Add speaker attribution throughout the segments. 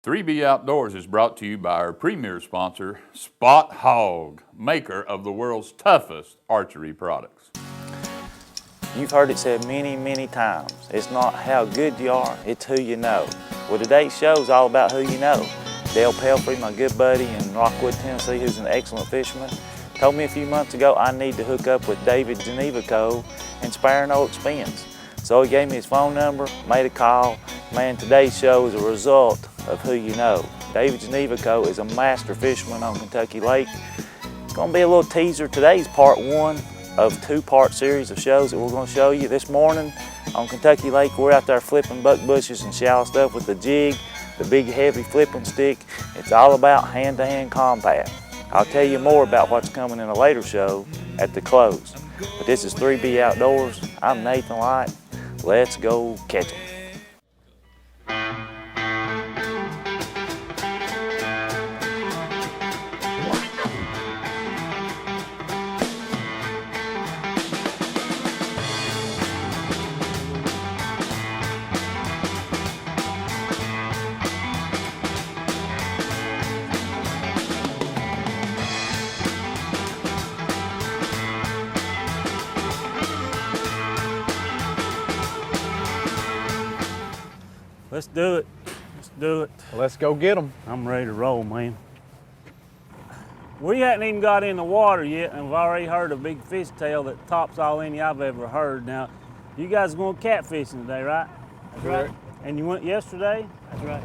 Speaker 1: 3B Outdoors is brought to you by our premier sponsor, Spot Hogg, maker of the world's toughest archery products.
Speaker 2: You've heard it said many, many times, it's not how good you are, it's who you know. Well, today's show is all about who you know. Dale Pelfrey, my good buddy in Rockwood, Tennessee, who's an excellent fisherman, told me a few months ago I need to hook up with David Gnewikow and spare no expense. So he gave me his phone number, made a call. Man, today's show is a result of who you know. David Gnewikow is a master fisherman on Kentucky Lake. It's going to be a little teaser. Today's part one of a two-part series of shows that we're going to show you. This morning on Kentucky Lake, we're out there flipping buck bushes and shallow stuff with the jig, the big heavy flipping stick. It's all about hand-to-hand combat. I'll tell you more about what's coming in a later show at the close. But this is 3B Outdoors. I'm Nathan Light. Let's go catch 'em. Let's do it. Let's do it.
Speaker 3: Let's go get them.
Speaker 2: I'm ready to roll, man. We hadn't even got in the water yet, and we've already heard a big fish tail that tops all any I've ever heard. Now, you guys are going catfishing today, right?
Speaker 3: That's right.
Speaker 2: And you went yesterday?
Speaker 3: That's right.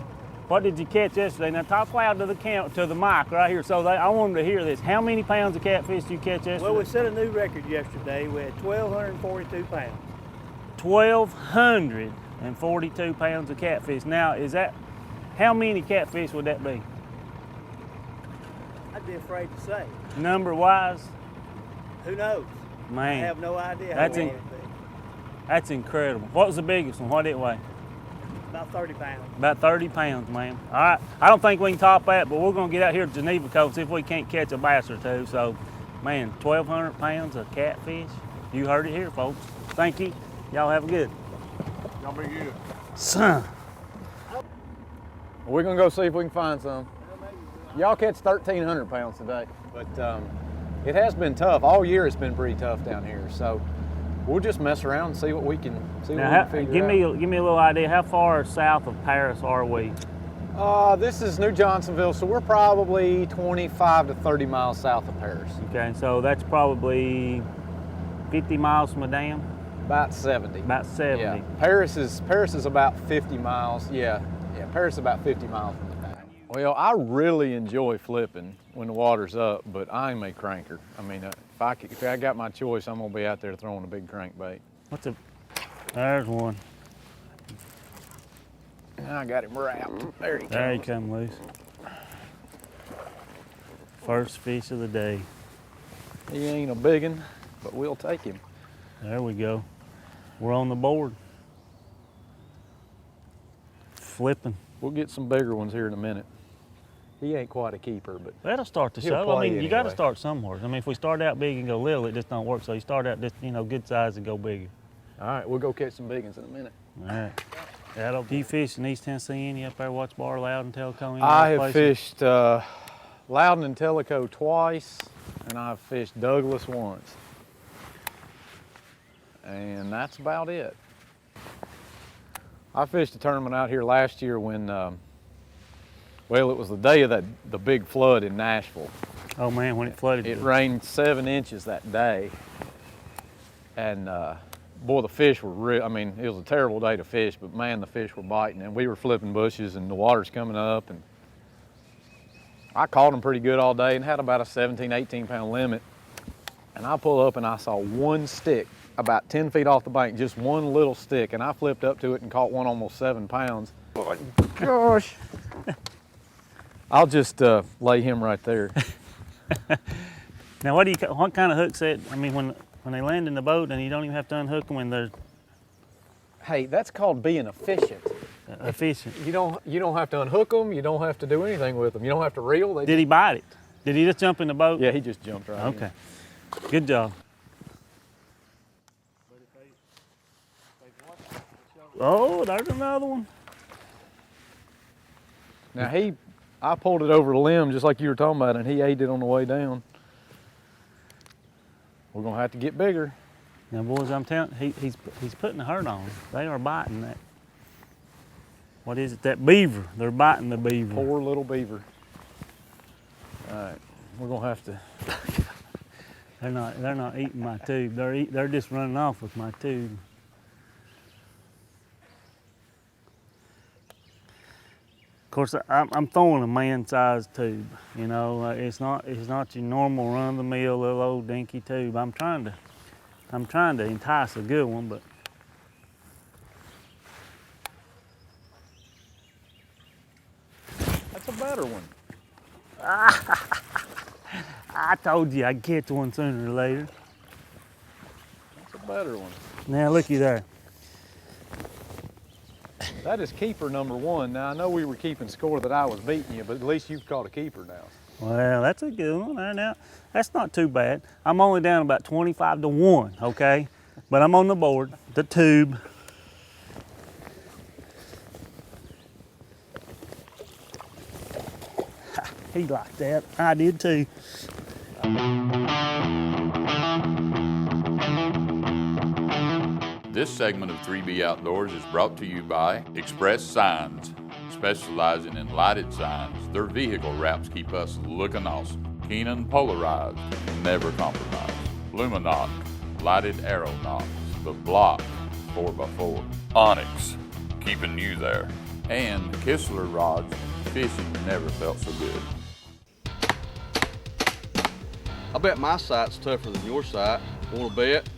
Speaker 2: What did you catch yesterday? Now, talk loud to the mic right here. So I want them to hear this. How many pounds of catfish did you catch yesterday?
Speaker 4: Well, we set a new record yesterday. We had 1,242 pounds.
Speaker 2: 1,242 pounds of catfish. Now, how many catfish would that be?
Speaker 4: I'd be afraid to say.
Speaker 2: Number-wise?
Speaker 4: Who knows?
Speaker 2: Man.
Speaker 4: I have no idea how
Speaker 2: That's
Speaker 4: many it'd be.
Speaker 2: That's incredible. What was the biggest one? What did it weigh?
Speaker 4: About 30 pounds.
Speaker 2: About 30 pounds, man. All right. I don't think we can top that, but we're going to get out here to Gnewikow and see if we can't catch a bass or two. So, man, 1,200 pounds of catfish. You heard it here, folks. Thank you. Y'all have a good.
Speaker 3: Y'all be good.
Speaker 2: Son.
Speaker 3: We're gonna go see if we can find some. Y'all catch 1,300 pounds today, but it has been tough. All year it's been pretty tough down here. So we'll just mess around and see what we can figure out.
Speaker 2: Give me a little idea. How far south of Paris are we?
Speaker 3: This is New Johnsonville, so we're probably 25 to 30 miles south of Paris.
Speaker 2: Okay, so that's probably 50 miles from the dam?
Speaker 3: About 70.
Speaker 2: About 70.
Speaker 3: Yeah. Paris is about 50 miles. Yeah, Paris is about 50 miles from the dam. Well, I really enjoy flipping when the water's up, but I'm a cranker. I mean, if I got my choice, I'm gonna be out there throwing a big crankbait.
Speaker 2: There's one.
Speaker 3: I got him wrapped. There he comes.
Speaker 2: There he come loose. First fish of the day.
Speaker 3: He ain't a big one, but we'll take him.
Speaker 2: There we go. We're on the board. Flipping.
Speaker 3: We'll get some bigger ones here in a minute. He ain't quite a keeper, but
Speaker 2: That'll start the
Speaker 3: he'll
Speaker 2: show. I
Speaker 3: play
Speaker 2: mean, you got to
Speaker 3: anyway.
Speaker 2: start somewhere. I mean, if we start out big and go little, it just don't work. So you start out just, good size and go bigger.
Speaker 3: all right, we'll go catch some big ones in a minute.
Speaker 2: All right. Do you fish in East Tennessee any up there, Watch Bar, Loudon, Tellico? any
Speaker 3: I
Speaker 2: other
Speaker 3: have
Speaker 2: places?
Speaker 3: fished Loudon and Tellico twice, and I've fished Douglas once. And that's about it. I fished a tournament out here last year when, well, it was the day of the big flood in Nashville.
Speaker 2: Oh man, when it flooded.
Speaker 3: It rained 7 inches that day, and boy, the fish were real. I mean, it was a terrible day to fish, but man, the fish were biting, and we were flipping bushes, and the water's coming up, and I caught them pretty good all day and had about a 17, 18 pound limit. And I pull up and I saw one stick about 10 feet off the bank, just one little stick, and I flipped up to it and caught one almost 7 pounds. Oh gosh. I'll just lay him right there.
Speaker 2: Now, what kind of hook set? I mean, when they land in the boat and you don't even have to unhook them when they're
Speaker 3: Hey, that's called being efficient.
Speaker 2: efficient.
Speaker 3: You don't have to unhook them. You don't have to do anything with them. You don't have to reel.
Speaker 2: Did he bite it? Did he just jump in the boat?
Speaker 3: Yeah, he just jumped right in.
Speaker 2: Okay. Good job. Oh, there's another one.
Speaker 3: Now I pulled it over the limb just like you were talking about, and he ate it on the way down. We're gonna have to get bigger.
Speaker 5: Now, boys, I'm telling he's putting a hurt on. They are biting that. What is it? That beaver. They're biting the beaver.
Speaker 3: Poor little beaver. All right, we're gonna have to.
Speaker 5: They're not eating my tube. They're just running off with my tube. Of course, I'm throwing a man-sized tube. You know, it's not your normal run-of-the-mill little old dinky tube. I'm trying to entice a good one, but
Speaker 3: That's a better one.
Speaker 5: I told you I'd catch one sooner or later.
Speaker 3: That's a better one.
Speaker 5: Now looky there.
Speaker 3: That is keeper number 1. Now I know we were keeping score that I was beating you, but at least you've caught a keeper now.
Speaker 5: Well, that's a good one there now. That's not too bad. I'm only down about 25 to 1, okay? But I'm on the board, the tube. He liked that. I did too.
Speaker 1: This segment of 3B Outdoors is brought to you by Express Signs, specializing in lighted signs. Their vehicle wraps keep us looking awesome. Keenan Polarized, never compromise. Luminoc, lighted arrow knocks. The Block 4x4. Onyx, keeping you there. And Kistler rods, fishing never felt so good.
Speaker 6: I bet my sight's tougher than your sight. Wanna bet?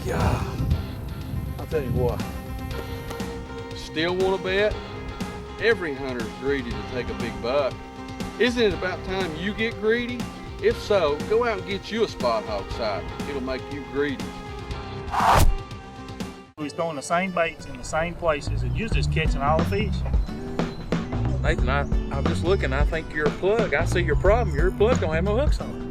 Speaker 3: Yeah. I'll tell you what.
Speaker 6: Still wanna bet? Every hunter's greedy to take a big buck. Isn't it about time you get greedy? If so, go out and get you a spot hog sight. It'll make you greedy.
Speaker 5: We was throwing the same baits in the same places and you was just catching all the fish.
Speaker 7: Nathan, I'm just looking. I think you're a plug. I see your problem. Your plug don't have no hooks on it.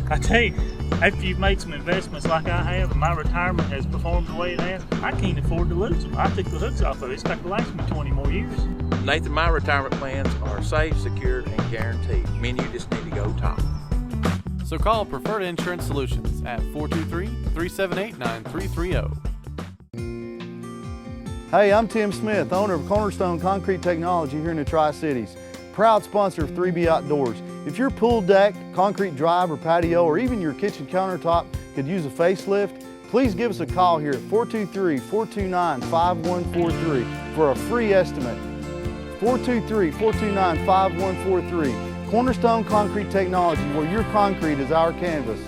Speaker 5: I tell you, after you've made some investments like I have and my retirement has performed the way it has, I can't afford to lose them. I took the hooks off of it. It's got to last me 20 more years.
Speaker 7: Nathan, my retirement plans are safe, secured, and guaranteed. Me and you just need to go talk.
Speaker 8: So call Preferred Insurance Solutions at 423-378-9330.
Speaker 9: Hey, I'm Tim Smith, owner of Cornerstone Concrete Technology here in the Tri-Cities. Proud sponsor of 3B Outdoors. If your pool deck, concrete drive or patio, or even your kitchen countertop could use a facelift, please give us a call here at 423-429-5143 for a free estimate. 423-429-5143. Cornerstone Concrete Technology, where your concrete is our canvas.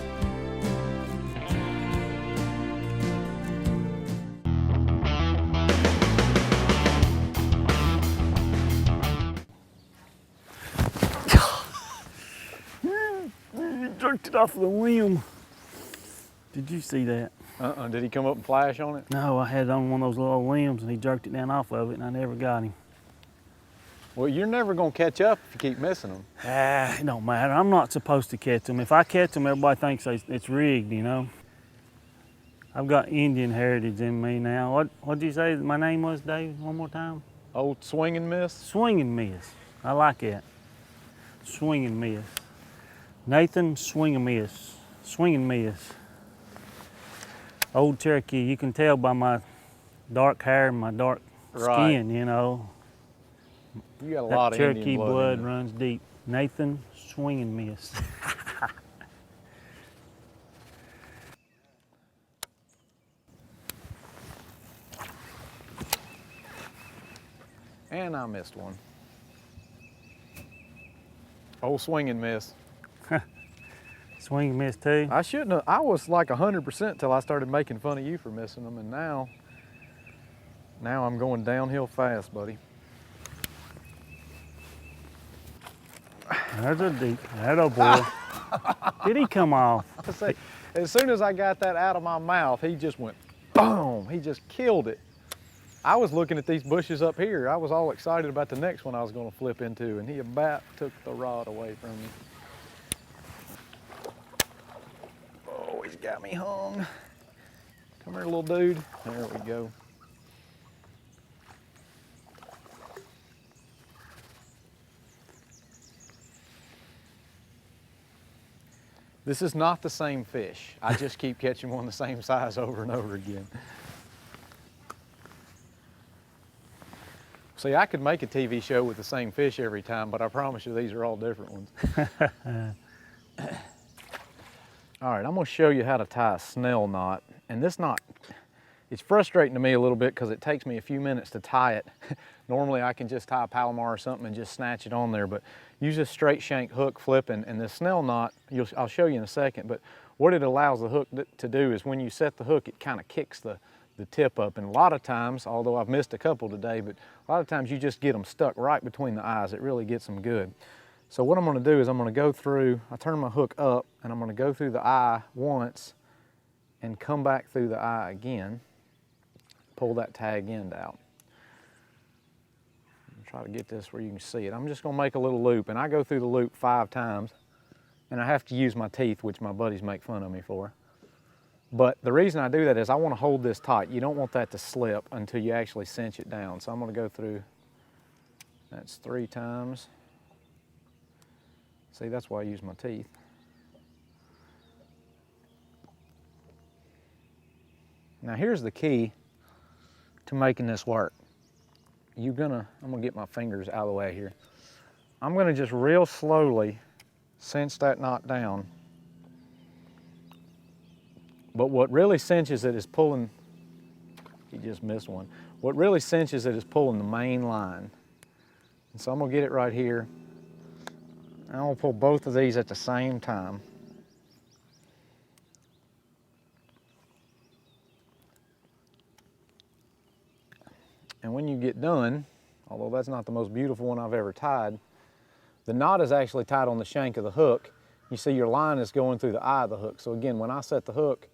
Speaker 5: You jerked it off the limb. Did you see that?
Speaker 3: Did he come up and flash on it?
Speaker 5: No, I had it on one of those little limbs and he jerked it down off of it and I never got him.
Speaker 3: Well, you're never gonna catch up if you keep missing them.
Speaker 5: It don't matter. I'm not supposed to catch them. If I catch them, everybody thinks it's rigged, you know. I've got Indian heritage in me now. What'd you say my name was, Dave? One more time?
Speaker 3: Old swing and miss.
Speaker 5: Swing and miss. I like that. Swing and miss. Nathan, swing and miss. Swing and miss. Old Cherokee, you can tell by my dark hair and my dark skin, you know.
Speaker 3: You got a
Speaker 5: That
Speaker 3: lot of
Speaker 5: Cherokee
Speaker 3: Indian
Speaker 5: blood
Speaker 3: in you.
Speaker 5: runs deep. Nathan, swing and miss.
Speaker 3: And I missed one. Old swing and miss.
Speaker 5: Swing and miss too.
Speaker 3: I shouldn't have. I was like 100% till I started making fun of you for missing them, and now I'm going downhill fast, buddy.
Speaker 5: There's a deep. That old boy. Did he come off?
Speaker 3: I say, as soon as I got that out of my mouth, he just went boom. He just killed it. I was looking at these bushes up here. I was all excited about the next one I was going to flip into, and he about took the rod away from me. Oh, he's got me hung. Come here, little dude. There we go. This is not the same fish. I just keep catching one the same size over and over again. See, I could make a TV show with the same fish every time, but I promise you these are all different ones. All right, I'm gonna show you how to tie a snell knot. And this knot, it's frustrating to me a little bit because it takes me a few minutes to tie it. Normally I can just tie a Palomar or something and just snatch it on there, but use a straight shank hook flipping, and this snell knot, I'll show you in a second, but what it allows the hook to do is when you set the hook, it kind of kicks the tip up. And a lot of times, although I've missed a couple today, but a lot of times you just get them stuck right between the eyes. It really gets them good. So what I'm gonna do is I'm gonna go through, I turn my hook up and I'm gonna go through the eye once and come back through the eye again, pull that tag end out. Try to get this where you can see it. I'm just gonna make a little loop, and I go through the loop 5 times, and I have to use my teeth, which my buddies make fun of me for. But the reason I do that is I wanna hold this tight. You don't want that to slip until you actually cinch it down. So I'm gonna go through, that's 3 times. See, that's why I use my teeth. Now here's the key to making this work. I'm gonna get my fingers out of the way here. I'm gonna just real slowly cinch that knot down. But what really cinches it is pulling, you just missed one. What really cinches it is pulling the main line. And so I'm gonna get it right here. And I'm gonna pull both of these at the same time. And when you get done, although that's not the most beautiful one I've ever tied, the knot is actually tied on the shank of the hook. You see your line is going through the eye of the hook. So again, when I set the hook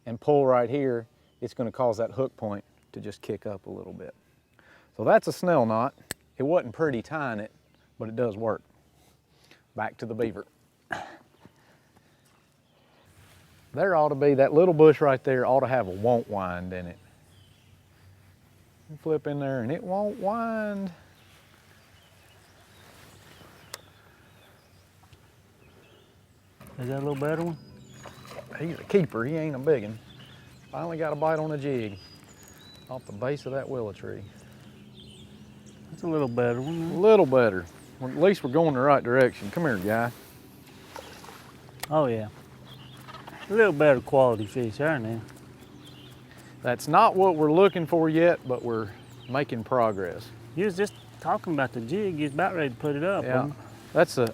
Speaker 3: and pull right here, it's gonna cause that hook point to just kick up a little bit. So that's a snell knot. It wasn't pretty tying it, but it does work. Back to the beaver. There ought to be, that little bush right there ought to have a won't wind in it. You flip in there and it won't wind.
Speaker 5: Is that a little better one?
Speaker 3: He's a keeper, he ain't a big one. Finally got a bite on a jig off the base of that willow tree.
Speaker 5: That's a little better one.
Speaker 3: A little better. Well, at least we're going the right direction. Come here, guy.
Speaker 5: Oh yeah. A little better quality fish there now.
Speaker 3: That's not what we're looking for yet, but we're making progress.
Speaker 5: You was just talking about the jig. You was about ready to put it up.
Speaker 3: Yeah,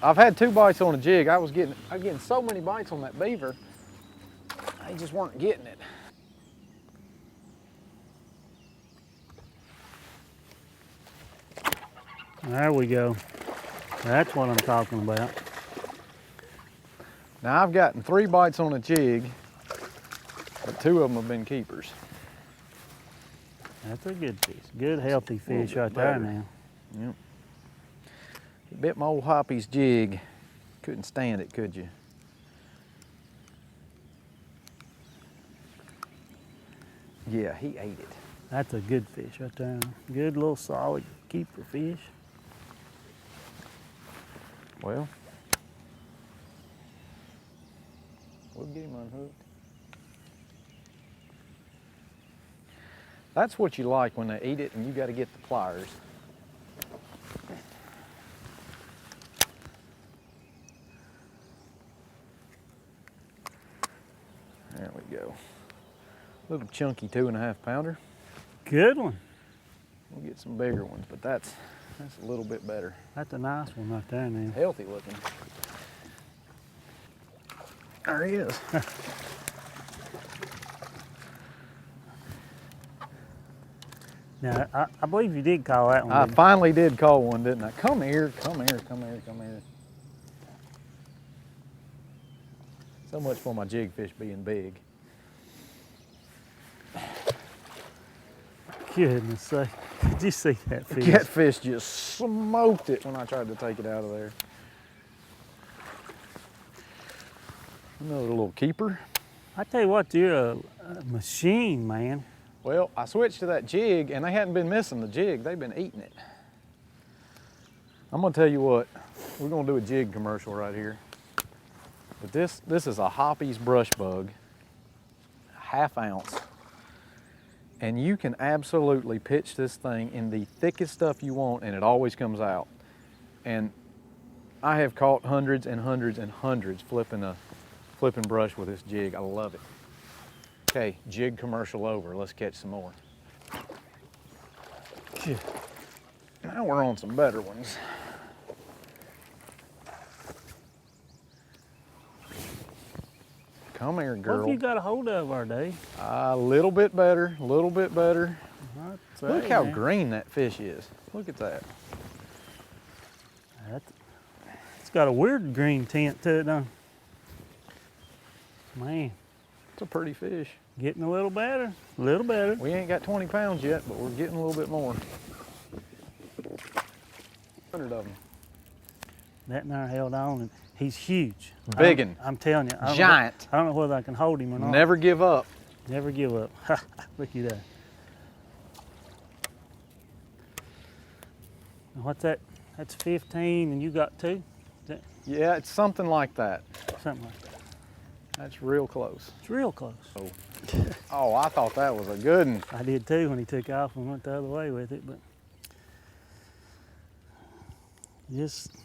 Speaker 3: I've had 2 bites on a jig. I was getting so many bites on that beaver, they just weren't getting it.
Speaker 5: There we go. That's what I'm talking about.
Speaker 3: Now I've gotten 3 bites on a jig, but 2 of them have been keepers.
Speaker 5: That's a good fish. Good healthy fish right there now.
Speaker 3: Yep. He bit my old Hoppy's jig. Couldn't stand it, could you? Yeah, he ate it.
Speaker 5: That's a good fish right there. Good little solid keeper fish.
Speaker 3: Well, we'll get him unhooked. That's what you like when they eat it and you got to get the pliers. There we go. Little chunky 2.5 pounder.
Speaker 5: Good one.
Speaker 3: We'll get some bigger ones, but that's a little bit better.
Speaker 5: That's a nice one right there now.
Speaker 3: Healthy looking. There he is.
Speaker 5: Now, I believe you did call that one.
Speaker 3: I finally did call one, didn't I? Come here, come here, come here, come here. So much for my jigfish being big.
Speaker 5: Goodness sake. Did you see that fish?
Speaker 3: That fish just smoked it when I tried to take it out of there. Another little keeper.
Speaker 5: I tell you what, you're a machine, man.
Speaker 3: Well, I switched to that jig and they hadn't been missing the jig. They've been eating it. I'm gonna tell you what, we're gonna do a jig commercial right here. But this is a Hoppy's brush bug, 1/2 ounce. And you can absolutely pitch this thing in the thickest stuff you want and it always comes out. And I have caught hundreds and hundreds and hundreds flipping brush with this jig. I love it. Okay, jig commercial over. Let's catch some more. Now we're on some better ones. Come here, girl.
Speaker 5: What have you got a hold of our day?
Speaker 3: A little bit better, a little bit better. Look how
Speaker 5: man.
Speaker 3: green that fish is. Look at that.
Speaker 5: It's got a weird green tint to it, don't it? Man.
Speaker 3: It's a pretty fish.
Speaker 5: Getting a little better, a little better.
Speaker 3: We ain't got 20 pounds yet, but we're getting a little bit more. 100 of them.
Speaker 5: That there held on, and he's huge.
Speaker 3: Biggin'.
Speaker 5: I'm telling you.
Speaker 3: Giant.
Speaker 5: I don't know whether I can hold him or not.
Speaker 3: Never give up.
Speaker 5: Never give up. Look at that. What's that? That's 15 and you got 2?
Speaker 3: Yeah, it's something like that.
Speaker 5: Something like that.
Speaker 3: That's real close.
Speaker 5: It's real close.
Speaker 3: Oh, I thought that was a good one.
Speaker 5: I did too when he took off and went the other way with it, but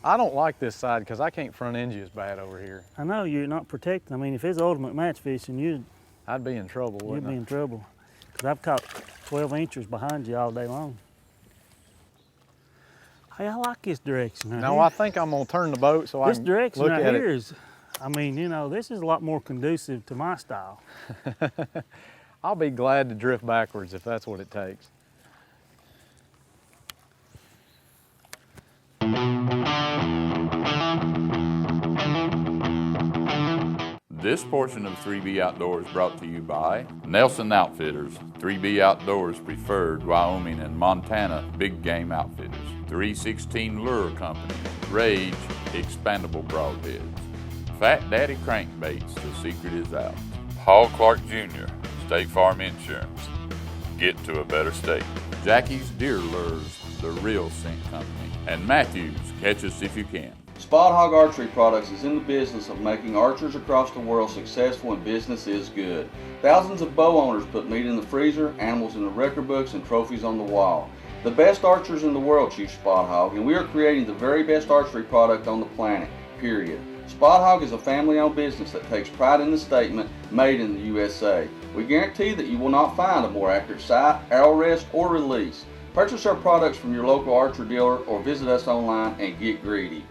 Speaker 3: I don't like this side because I can't front end you as bad over here.
Speaker 5: I know you're not protected. I mean, if it's ultimate match fishing,
Speaker 3: I'd be in trouble, wouldn't I?
Speaker 5: You'd be in trouble. Because I've caught 12 inchers behind you all day long. Hey, I like this direction right
Speaker 3: No,
Speaker 5: here.
Speaker 3: I think I'm gonna turn the boat so I
Speaker 5: This
Speaker 3: can
Speaker 5: direction
Speaker 3: look
Speaker 5: right
Speaker 3: at
Speaker 5: here
Speaker 3: it.
Speaker 5: is, I mean, you know, this is a lot more conducive to my style.
Speaker 3: I'll be glad to drift backwards if that's what it takes.
Speaker 1: This portion of 3B Outdoors brought to you by Nelson Outfitters, 3B Outdoors Preferred Wyoming and Montana Big Game Outfitters, 316 Lure Company, Rage Expandable Broadheads, Fat Daddy Crankbaits, the secret is out, Paul Clark Jr., State Farm Insurance, get to a better state, Jackie's Deer Lures, the real scent company, and Matthews, catch us if you can.
Speaker 6: Spot Hog Archery Products is in the business of making archers across the world successful and business is good. Thousands of bow owners put meat in the freezer, animals in the record books, and trophies on the wall. The best archers in the world choose Spot Hog, and we are creating the very best archery product on the planet, period. Spot Hog is a family-owned business that takes pride in the statement, made in the USA. We guarantee that you will not find a more accurate sight, arrow rest, or release. Purchase our products from your local archer dealer or visit us online and get greedy.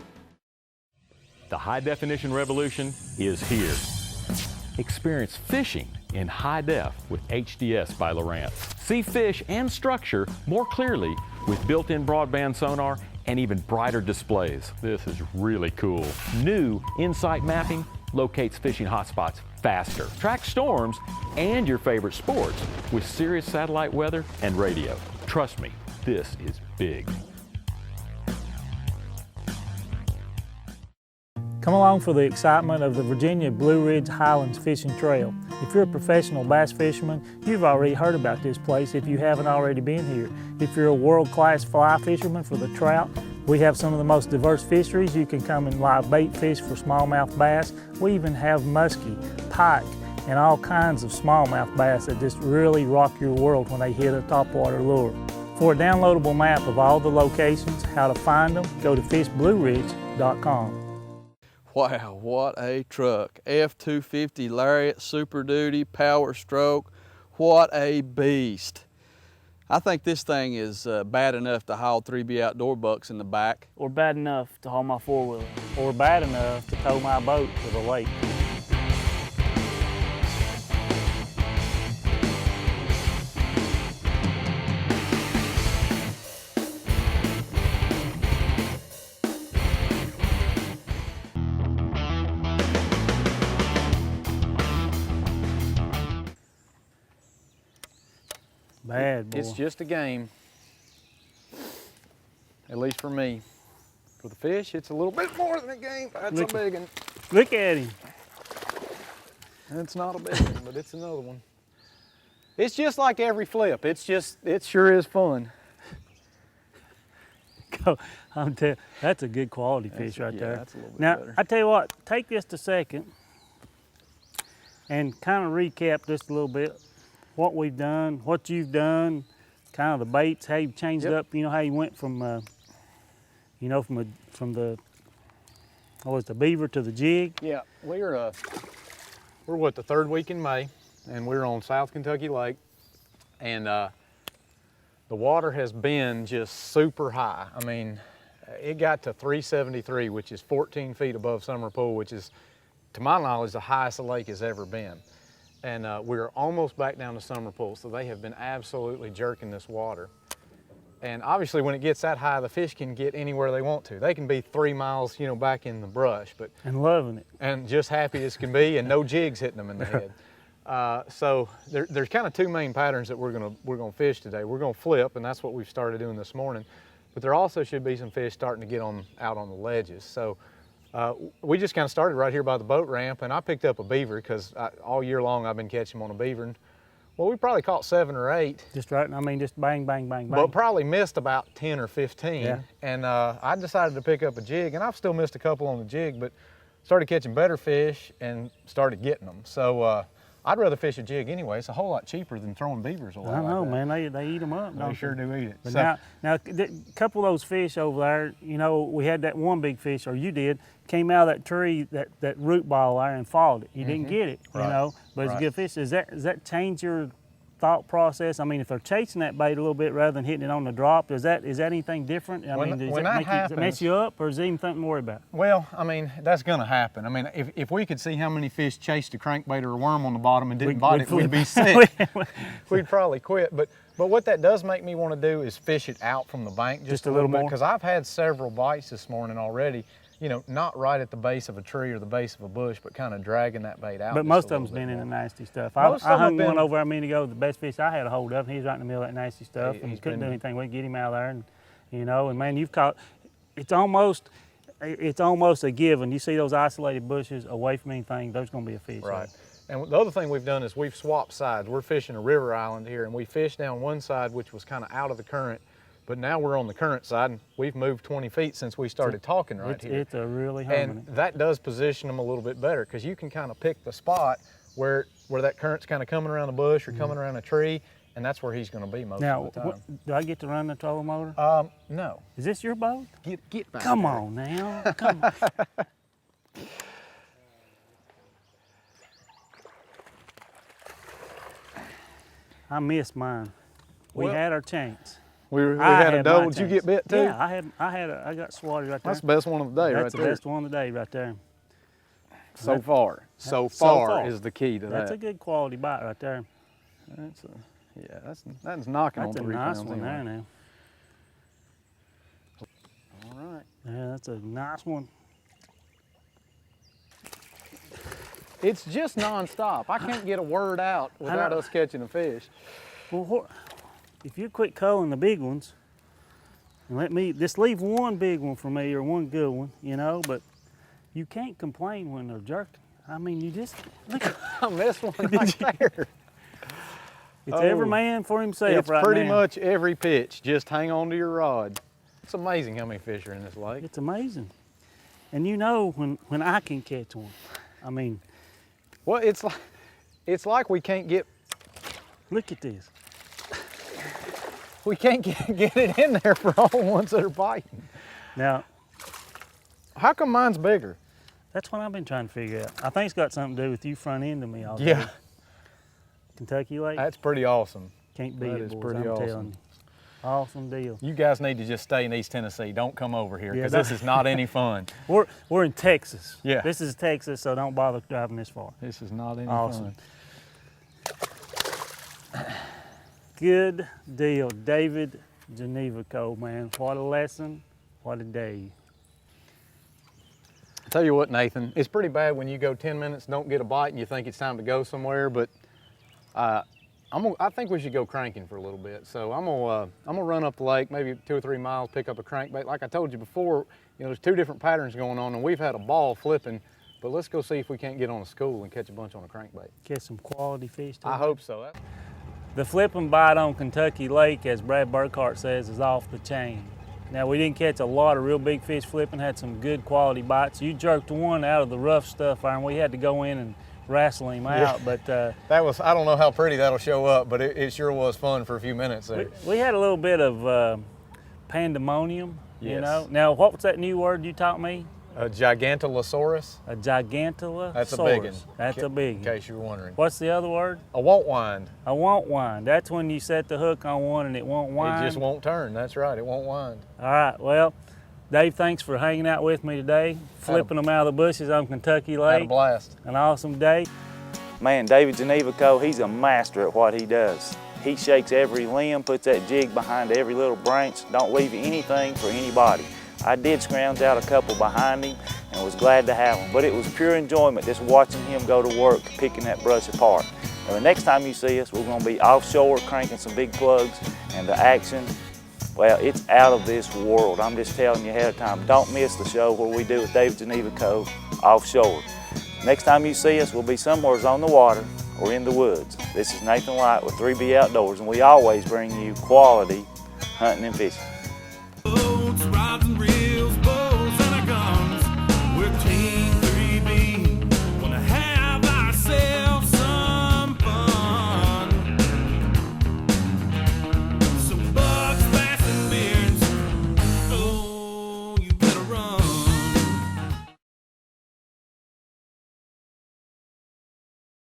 Speaker 10: The high-definition revolution is here. Experience fishing in high def with HDS by Lowrance. See fish and structure more clearly with built-in broadband sonar and even brighter displays. This is really cool. New Insight mapping locates fishing hotspots faster. Track storms and your favorite sports with Sirius satellite weather and radio. Trust me, this is big.
Speaker 5: Come along for the excitement of the Virginia Blue Ridge Highlands Fishing Trail. If you're a professional bass fisherman, you've already heard about this place if you haven't already been here. If you're a world-class fly fisherman for the trout, we have some of the most diverse fisheries. You can come and live bait fish for smallmouth bass. We even have muskie, pike, and all kinds of smallmouth bass that just really rock your world when they hit a topwater lure. For a downloadable map of all the locations, how to find them, go to fishblueridge.com.
Speaker 6: Wow, what a truck. F-250 Lariat Super Duty Power Stroke. What a beast. I think this thing is bad enough to haul 3B Outdoor bucks in the back.
Speaker 5: Or bad enough to haul my four-wheeler. Or bad enough to tow my boat to the lake. Bad boy.
Speaker 3: It's just a game, at least for me. For the fish, it's a little bit more than a game. That's a big one.
Speaker 5: Look at him.
Speaker 3: It's not a big one, but it's another one. It's just like every flip. It sure is fun.
Speaker 5: I'm telling you, that's a good quality fish right there.
Speaker 3: That's a little bit
Speaker 5: now,
Speaker 3: better.
Speaker 5: I tell you what, take just a second and kind of recap just a little bit what we've done, what you've done, kind of the baits, how you've changed it up. You know how you went from, from the beaver to the jig.
Speaker 3: Yeah, we're what, the 3rd week in May, and we're on South Kentucky Lake, and the water has been just super high. I mean, it got to 373, which is 14 feet above Summer Pool, which is, to my knowledge, the highest the lake has ever been. And we're almost back down to Summer Pool, so they have been absolutely jerking this water. And obviously when it gets that high, the fish can get anywhere they want to. They can be 3 miles, back in the brush,
Speaker 5: and loving it.
Speaker 3: And just happy as can be, and no jigs hitting them in the head. So there's kind of 2 main patterns that we're gonna fish today. We're gonna flip, and that's what we've started doing this morning. But there also should be some fish starting to get out on the ledges. So we just kind of started right here by the boat ramp, and I picked up a beaver because all year long I've been catching them on a beaver. And, well, we probably caught 7 or 8.
Speaker 5: Just right, I mean, just bang, bang, bang, bang.
Speaker 3: But probably missed about 10 or 15.
Speaker 5: Yeah.
Speaker 3: And I decided to pick up a jig, and I've still missed a couple on the jig, but started catching better fish and started getting them. So I'd rather fish a jig anyway. It's a whole lot cheaper than throwing beavers away.
Speaker 5: I know,
Speaker 3: like that.
Speaker 5: man, they eat them up.
Speaker 3: They sure do eat it.
Speaker 5: But
Speaker 3: So,
Speaker 5: now, a couple of those fish over there, we had that one big fish, or you did, came out of that tree, that root ball there, and followed it. You didn't get it,
Speaker 3: Right.
Speaker 5: but it's
Speaker 3: Right.
Speaker 5: a good fish. Does that change your thought process? I mean, if they're chasing that bait a little bit rather than hitting it on the drop, is that anything different? I mean, does that mess you up, or is it even something to worry about?
Speaker 3: well, I mean, that's gonna happen. I mean, if we could see how many fish chased a crankbait or a worm on the bottom and didn't bite it, we'd be sick. We'd probably quit. But what that does make me want to do is fish it out from the bank just a little bit,
Speaker 5: more?
Speaker 3: because I've had several bites this morning already. Not right at the base of a tree or the base of a bush, but kind of dragging that bait out.
Speaker 5: But
Speaker 3: just
Speaker 5: most
Speaker 3: a
Speaker 5: of them's
Speaker 3: little bit
Speaker 5: been in the
Speaker 3: more.
Speaker 5: nasty stuff.
Speaker 3: Most
Speaker 5: I
Speaker 3: of them
Speaker 5: hung
Speaker 3: have
Speaker 5: one
Speaker 3: been-
Speaker 5: over a minute ago, the best fish I had a hold of, and he's right in the middle of that nasty stuff, and
Speaker 3: He's
Speaker 5: couldn't do
Speaker 3: been-
Speaker 5: anything. We get him out of there, and man, you've caught. It's almost a given. You see those isolated bushes away from anything, there's going to be a fish.
Speaker 3: Right. And the other thing we've done is we've swapped sides. We're fishing a river island here, and we fished down one side, which was kind of out of the current, but now we're on the current side, and we've moved 20 feet since we started talking right here.
Speaker 5: It's a really humming.
Speaker 3: And that does position them a little bit better, because you can kind of pick the spot where that current's kind of coming around a bush or coming around a tree, and that's where he's going to be most of the time.
Speaker 5: Do I get to run the trolling motor?
Speaker 3: No.
Speaker 5: Is this your boat?
Speaker 3: Get back
Speaker 5: Come
Speaker 3: there.
Speaker 5: on now, come on. I missed mine. We
Speaker 3: Well,
Speaker 5: had our chance.
Speaker 3: We
Speaker 5: I
Speaker 3: had a
Speaker 5: my
Speaker 3: double. Did you
Speaker 5: chance.
Speaker 3: get bit too?
Speaker 5: Yeah, I got swatted right there.
Speaker 3: That's the best one of the day right
Speaker 5: That's the
Speaker 3: there.
Speaker 5: best one of the day right there.
Speaker 3: So far. So
Speaker 5: So
Speaker 3: far
Speaker 5: far.
Speaker 3: is the key to
Speaker 5: That's
Speaker 3: that.
Speaker 5: a good quality bite right there.
Speaker 3: That's knocking
Speaker 5: That's
Speaker 3: on
Speaker 5: a
Speaker 3: 3
Speaker 5: nice
Speaker 3: pounds
Speaker 5: one
Speaker 3: anyway.
Speaker 5: there now.
Speaker 3: All right.
Speaker 5: Yeah, that's a nice one.
Speaker 3: It's just nonstop. I can't get a word out without us catching a fish.
Speaker 5: Well, if you quit culling the big ones, and let me just leave one big one for me or one good one, but you can't complain when they're jerking. I mean, you just look at
Speaker 3: I missed one right there.
Speaker 5: it's every man for himself
Speaker 3: It's
Speaker 5: right
Speaker 3: pretty
Speaker 5: now.
Speaker 3: much every pitch. Just hang on to your rod. It's amazing how many fish are in this lake.
Speaker 5: It's amazing. And when I can catch one, I mean,
Speaker 3: Well, it's like we can't get
Speaker 5: look at this.
Speaker 3: get it in there for all the ones that are biting.
Speaker 5: Now,
Speaker 3: How come mine's bigger?
Speaker 5: that's what I've been trying to figure out. I think it's got something to do with you front ending me all day.
Speaker 3: Yeah.
Speaker 5: Kentucky Lake,
Speaker 3: That's pretty awesome.
Speaker 5: can't beat
Speaker 3: that
Speaker 5: it,
Speaker 3: is
Speaker 5: boys,
Speaker 3: pretty
Speaker 5: I'm
Speaker 3: awesome.
Speaker 5: telling you. Awesome deal.
Speaker 3: You guys need to just stay in East Tennessee. Don't come over here,
Speaker 5: Yeah,
Speaker 3: because this is not any fun.
Speaker 5: We're in Texas.
Speaker 3: Yeah.
Speaker 5: This is Texas, so don't bother driving this far.
Speaker 3: This is not any
Speaker 5: Awesome.
Speaker 3: fun.
Speaker 5: Good deal. David Gnewikow, man. What a lesson. What a day.
Speaker 3: I tell you what, Nathan, it's pretty bad when you go 10 minutes, don't get a bite, and you think it's time to go somewhere, but I think we should go cranking for a little bit. So I'm gonna run up the lake, maybe 2 or 3 miles, pick up a crankbait. Like I told you before, there's 2 different patterns going on, and we've had a ball flipping But let's go see if we can't get on a school and catch a bunch on a crankbait.
Speaker 5: Catch some quality fish too.
Speaker 3: I hope so.
Speaker 5: The flipping bite on Kentucky Lake, as Brad Burkhart says, is off the chain. Now, we didn't catch a lot of real big fish flipping, had some good quality bites. You jerked one out of the rough stuff, Iron. We had to go in and wrestle him out, but
Speaker 11: that was, I don't know how pretty that'll show up, but it sure was fun for a few minutes there.
Speaker 5: We had a little bit of pandemonium,
Speaker 11: yes.
Speaker 5: You know. Now, what was that new word you taught me?
Speaker 11: A Gigantosaurus.
Speaker 5: A Gigantosaurus?
Speaker 11: That's a big one.
Speaker 5: That's a big one.
Speaker 11: In case you were wondering.
Speaker 5: What's the other word?
Speaker 11: A won't wind.
Speaker 5: A won't wind. That's when you set the hook on one and it won't wind.
Speaker 11: It just won't turn. That's right. It won't wind.
Speaker 5: All right. Well, Dave, thanks for hanging out with me today, flipping them out of the bushes on Kentucky Lake.
Speaker 11: Had a blast.
Speaker 5: An awesome day.
Speaker 2: Man, David Gnewikow, he's a master at what he does. He shakes every limb, puts that jig behind every little branch, don't leave anything for anybody. I did scrounge out a couple behind him and was glad to have them, but it was pure enjoyment just watching him go to work picking that brush apart. And the next time you see us, we're going to be offshore cranking some big plugs, and the action, well, it's out of this world. I'm just telling you ahead of time, don't miss the show where we do with David Gnewikow offshore. Next time you see us, we'll be somewhere on the water or in the woods. This is Nathan Light with 3B Outdoors, and we always bring you quality hunting and fishing.